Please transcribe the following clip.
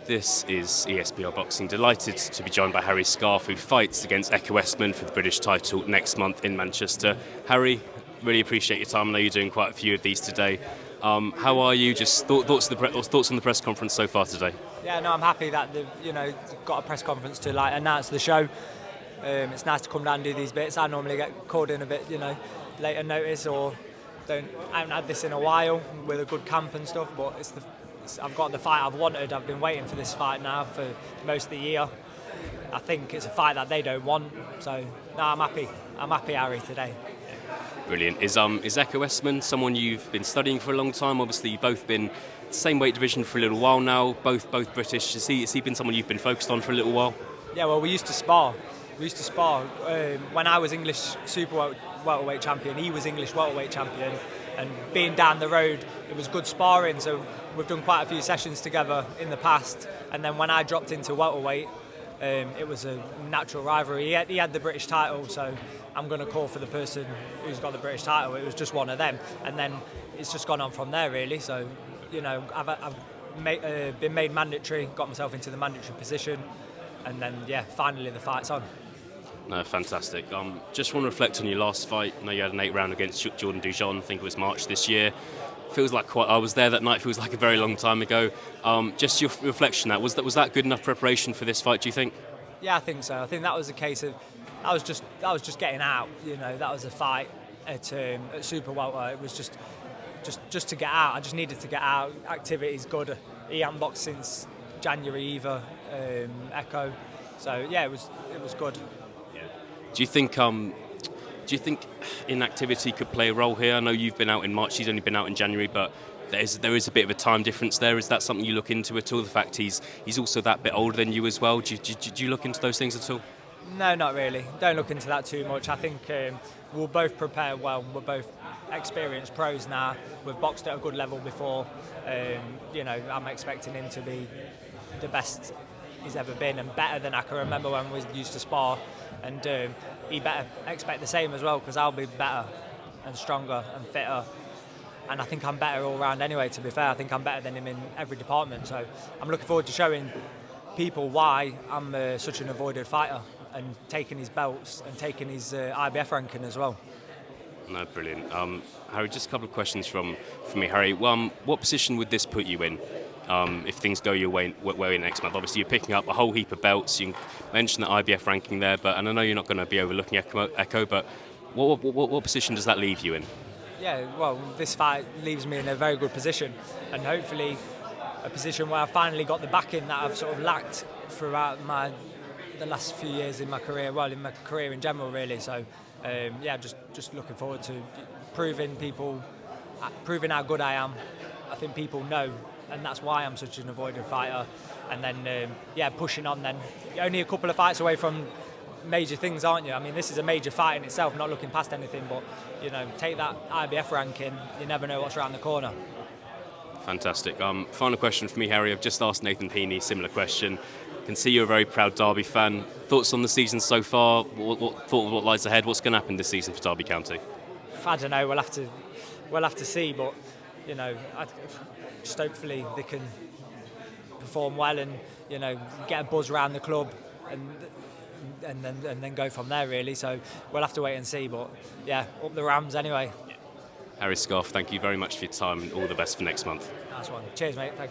This is ESPL Boxing. Delighted to be joined by Harry Scarff, who fights against Ekow Essuman for the British title next month in Manchester. Harry, really appreciate your time. I know you're doing quite a few of these today. How are you? Just thoughts on the press conference so far today? Yeah, no, I'm happy that they've got a press conference to announce the show. It's nice to come down and do these bits. I normally get called in a bit, later notice, or I haven't had this in a while with a good camp and stuff. But I've got the fight I've wanted. I've been waiting for this fight now for most of the year. I think it's a fight that they don't want. So no, I'm happy. I'm happy, Harry, today. Brilliant. Is Ekow Essuman someone you've been studying for a long time? Obviously, you've both been same weight division for a little while now. Both British. Has he been someone you've been focused on for a little while? Yeah, well, we used to spar. When I was English super welterweight champion. He was English welterweight champion, and being down the road, it was good sparring. So we've done quite a few sessions together in the past. And then when I dropped into welterweight, it was a natural rivalry. He had the British title, so I'm going to call for the person who's got the British title. It was just one of them, and then it's just gone on from there, really. So, I've been made mandatory, got myself into the mandatory position, and then finally the fight's on. No, fantastic. Just want to reflect on your last fight. I know you had an 8-round against Jordan Dujon. I think it was March this year. Feels like I was there that night. Feels like a very long time ago. Just your reflection. Was that good enough preparation for this fight? Do you think? Yeah, I think so. I think that was a case of I was just getting out. That was a fight at super welter. It was just to get out. I just needed to get out. Activity's good. He hadn't boxed since January either. Ekow. So yeah, it was good. Yeah. Do you think inactivity could play a role here? I know you've been out in March. He's only been out in January, but there is a bit of a time difference there. Is that something you look into at all? The fact he's also that bit older than you as well. Do you look into those things at all? No, not really. Don't look into that too much. I think we'll both prepare well. We're both experienced pros now. We've boxed at a good level before. I'm expecting him to be the best he's ever been, and better than I can remember when we used to spar. And he better expect the same as well, because I'll be better and stronger and fitter. And I think I'm better all round anyway, to be fair. I think I'm better than him in every department. So I'm looking forward to showing people why I'm such an avoided fighter, and taking his belts and taking his IBF ranking as well. No, brilliant. Harry, just a couple of questions from me, Harry. What position would this put you in if things go your way next month? Obviously, you're picking up a whole heap of belts. You mentioned the IBF ranking there, and I know you're not going to be overlooking Ekow, but what position does that leave you in? Yeah, well, this fight leaves me in a very good position, and hopefully a position where I've finally got the backing that I've sort of lacked throughout the last few years in my career, in my career in general, really. So, just looking forward to proving how good I am. I think people know, and that's why I'm such an avoided fighter. And then, pushing on then. You're only a couple of fights away from major things, aren't you? I mean, this is a major fight in itself, not looking past anything, but, take that IBF ranking, you never know what's around the corner. Fantastic. Final question for me, Harry. I've just asked Nathan Peeney, similar question. Can see you're a very proud Derby fan. Thoughts on the season so far? What lies ahead? What's going to happen this season for Derby County? I don't know. We'll have to see. But just hopefully they can perform well and get a buzz around the club and then go from there, really. So we'll have to wait and see. But up the Rams anyway. Harry Scarff, thank you very much for your time and all the best for next month. Nice one. Cheers, mate. Thanks.